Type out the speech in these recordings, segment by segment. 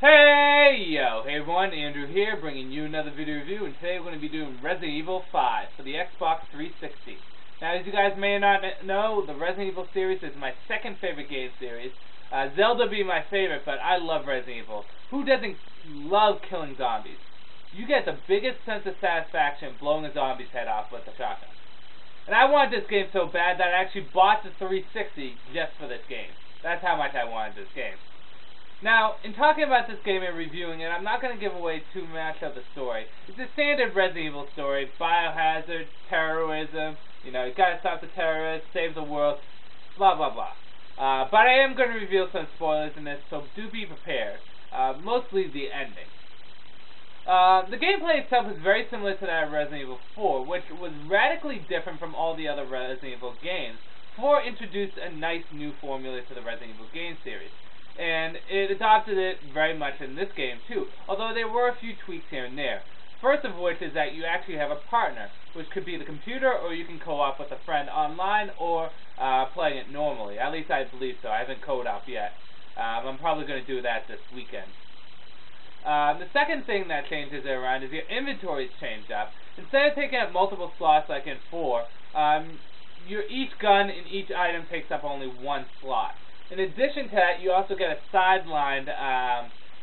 Hey everyone, Andrew here, bringing you another video review, and today we're going to be doing Resident Evil 5 for the Xbox 360. Now, as you guys may not know, the Resident Evil series is my second favorite game series. Zelda being my favorite, but I love Resident Evil. Who doesn't love killing zombies? You get the biggest sense of satisfaction blowing a zombie's head off with a shotgun. And I wanted this game so bad that I actually bought the 360 just for this game. That's how much I wanted this game. Now, in talking about this game and reviewing it, I'm not going to give away too much of the story. It's a standard Resident Evil story, biohazard, terrorism, you gotta stop the terrorists, save the world, blah blah blah. But I am going to reveal some spoilers in this, so do be prepared. Mostly the ending. The gameplay itself is very similar to that of Resident Evil 4, which was radically different from all the other Resident Evil games. 4 introduced a nice new formula to the Resident Evil game series. And it adopted it very much in this game too, although there were a few tweaks here and there. First of which is that you actually have a partner, which could be the computer, or you can co-op with a friend online, or playing it normally. At least I believe so. I haven't co-op yet. I'm probably going to do that this weekend. The second thing that changes it around is your inventory's changed up. Instead of taking up multiple slots like in 4, each gun and each item takes up only one slot. In addition to that, you also get a sidelined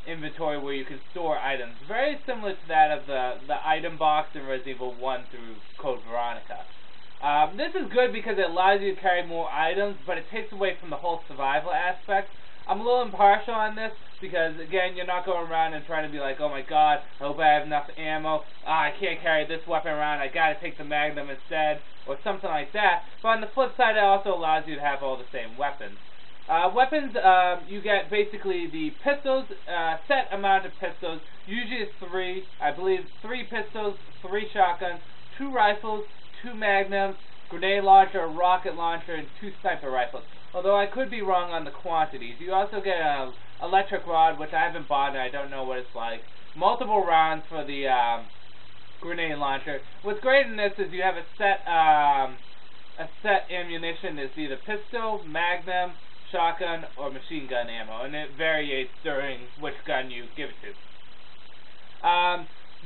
inventory where you can store items, very similar to that of the item box in Resident Evil 1 through Code Veronica. This is good because it allows you to carry more items, but it takes away from the whole survival aspect. I'm a little impartial on this because, again, you're not going around and trying to be like, oh my god, I hope I have enough ammo, I can't carry this weapon around, I gotta take the Magnum instead, or something like that. But on the flip side, it also allows you to have all the same weapons. Weapons, you get basically the pistols, set amount of pistols, usually it's 3, I believe 3 pistols, 3 shotguns, 2 rifles, 2 magnums, grenade launcher, rocket launcher, and 2 sniper rifles. Although I could be wrong on the quantities. You also get an electric rod, which I haven't bought and I don't know what it's like. Multiple rounds for the grenade launcher. What's great in this is you have a set ammunition. It's either pistol, magnum, shotgun, or machine gun ammo, and it varies during which gun you give it to.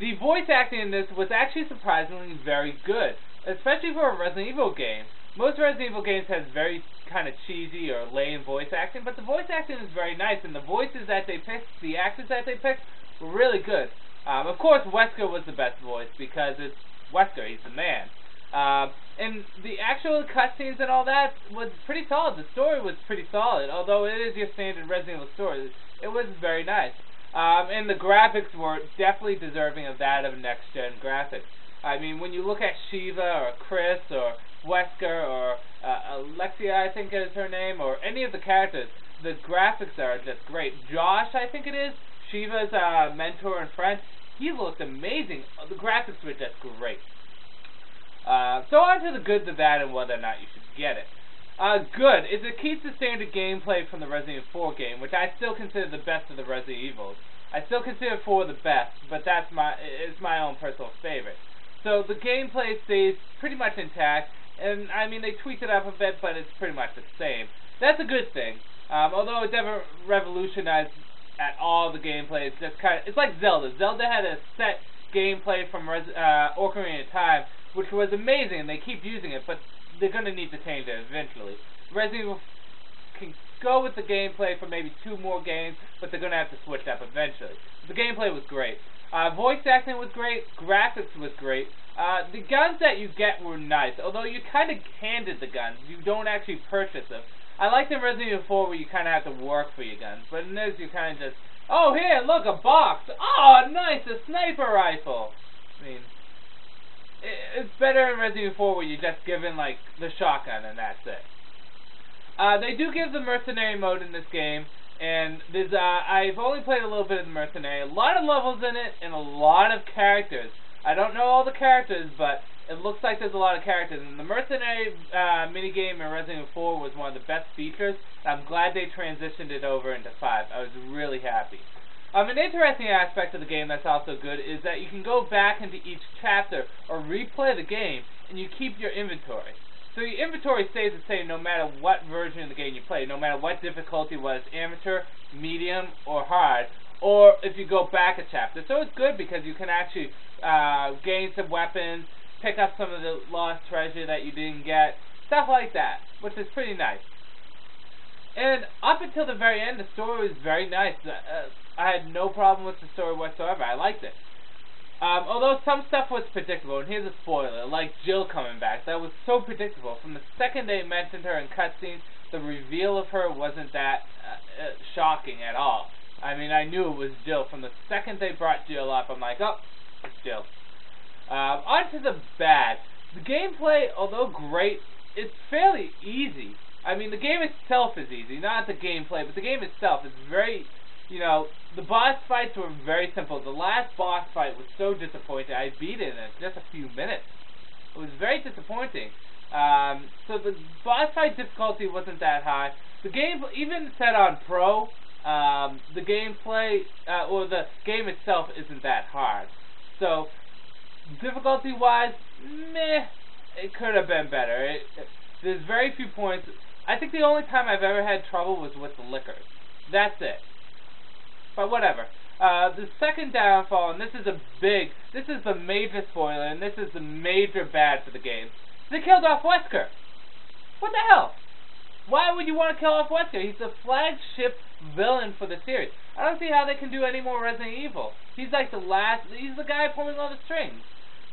The voice acting in this was actually surprisingly very good, especially for a Resident Evil game. Most Resident Evil games have very kind of cheesy or lame voice acting, but the voice acting is very nice, and the voices that they picked, the actors that they picked, were really good. Of course, Wesker was the best voice because it's Wesker, he's the man. And the actual cutscenes and all that was pretty solid. The story was pretty solid, although it is your standard Resident Evil story. It was very nice. And the graphics were definitely deserving of that of next-gen graphics. I mean, when you look at Shiva or Chris or Wesker or Alexia, I think is her name, or any of the characters, the graphics are just great. Josh, I think it is, Shiva's mentor and friend, he looked amazing. The graphics were just great. So on to the good, the bad, and whether or not you should get it. Good is it keeps the standard gameplay from the Resident Evil 4 game, which I still consider the best of the Resident Evils. I still consider 4 the best, but it's my own personal favorite. So the gameplay stays pretty much intact, and I mean they tweaked it up a bit, but it's pretty much the same. That's a good thing. Although it never revolutionized at all the gameplay, it's just it's like Zelda. Zelda had a set gameplay from Ocarina of Time, which was amazing, and they keep using it, but they're going to need to change it eventually. Resident Evil can go with the gameplay for maybe 2 more games, but they're going to have to switch up eventually. The gameplay was great. Voice acting was great. Graphics was great. The guns that you get were nice, although you kind of handed the guns. You don't actually purchase them. I liked in Resident Evil 4 where you kind of have to work for your guns, but in this you kind of just, oh, here, look, a box. Oh, nice, a sniper rifle. I mean, it's better in Resident Evil 4 where you're just given, like, the shotgun and that's it. They do give the mercenary mode in this game, and there's, I've only played a little bit of the mercenary. A lot of levels in it, and a lot of characters. I don't know all the characters, but it looks like there's a lot of characters. And the mercenary minigame in Resident Evil 4 was one of the best features. I'm glad they transitioned it over into 5. I was really happy. An interesting aspect of the game that's also good is that you can go back into each chapter or replay the game, and you keep your inventory. So your inventory stays the same no matter what version of the game you play, no matter what difficulty, whether it's amateur, medium, or hard, or if you go back a chapter. So it's good because you can actually gain some weapons, pick up some of the lost treasure that you didn't get, stuff like that, which is pretty nice. And up until the very end, the story was very nice. I had no problem with the story whatsoever. I liked it. Although some stuff was predictable, and here's a spoiler, like Jill coming back. That was so predictable. From the second they mentioned her in cutscenes, the reveal of her wasn't that shocking at all. I mean, I knew it was Jill. From the second they brought Jill up, I'm like, oh, it's Jill. On to the bad. The gameplay, although great, it's fairly easy. I mean, the game itself is easy, not the gameplay, but the game itself is very, the boss fights were very simple. The last boss fight was so disappointing. I beat it in just a few minutes. It was very disappointing. So the boss fight difficulty wasn't that high. The game, even set on Pro, the gameplay, or the game itself isn't that hard. So, difficulty-wise, meh, it could have been better. There's very few points. I think the only time I've ever had trouble was with the lickers. That's it. But whatever. The second downfall, and this is the major spoiler, and this is the major bad for the game. They killed off Wesker. What the hell? Why would you want to kill off Wesker? He's the flagship villain for the series. I don't see how they can do any more Resident Evil. He's like he's the guy pulling all the strings.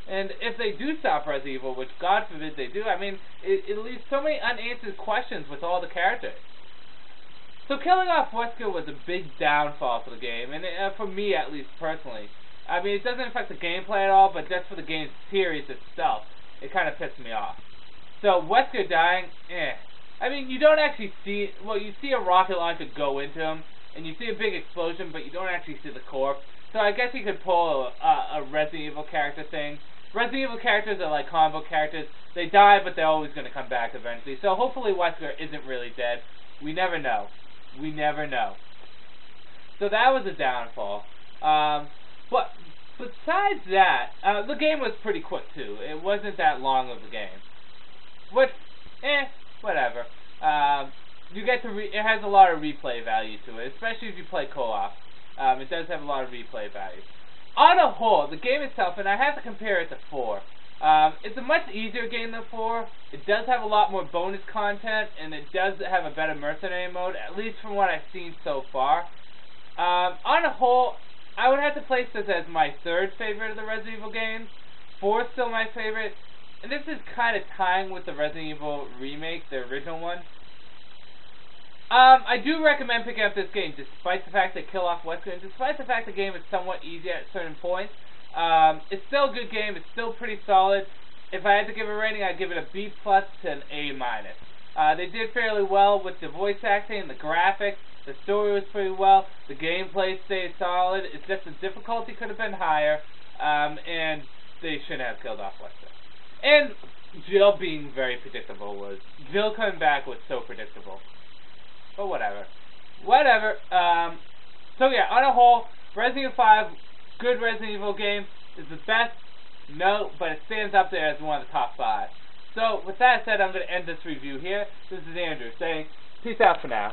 And if they do stop Resident Evil, which God forbid they do, I mean, it leaves so many unanswered questions with all the characters. So killing off Wesker was a big downfall for the game, and for me at least personally. I mean, it doesn't affect the gameplay at all, but just for the game series itself, it kind of pissed me off. So Wesker dying, I mean, you don't actually see, well, you see a rocket launcher go into him, and you see a big explosion, but you don't actually see the corpse. So I guess you could pull a Resident Evil character thing. Resident Evil characters are like comic book characters. They die, but they're always going to come back eventually. So hopefully Wesker isn't really dead. We never know. We never know. So that was a downfall. But besides that, the game was pretty quick too. It wasn't that long of a game. Which, whatever. You get to it has a lot of replay value to it, especially if you play co-op. It does have a lot of replay value. On a whole, the game itself, and I have to compare it to 4. It's a much easier game than 4. It does have a lot more bonus content, and it does have a better mercenary mode, at least from what I've seen so far. On a whole, I would have to place this as my 3rd favorite of the Resident Evil games. 4 is still my favorite, and this is kind of tying with the Resident Evil remake, the original one. I do recommend picking up this game, despite the fact they kill off Wesker, and despite the fact the game is somewhat easy at certain points. It's still a good game. It's still pretty solid. If I had to give a rating, I'd give it a B+ to an A-. They did fairly well with the voice acting and the graphics. The story was pretty well. The gameplay stayed solid. It's just the difficulty could have been higher, and they shouldn't have killed off Wesker. And Jill being very predictable Jill coming back was so predictable. But whatever. Whatever. So yeah, on a whole, Resident Evil 5, good Resident Evil game. Is the best? No, but it stands up there as one of the top 5. So with that said, I'm going to end this review here. This is Andrew saying, peace out for now.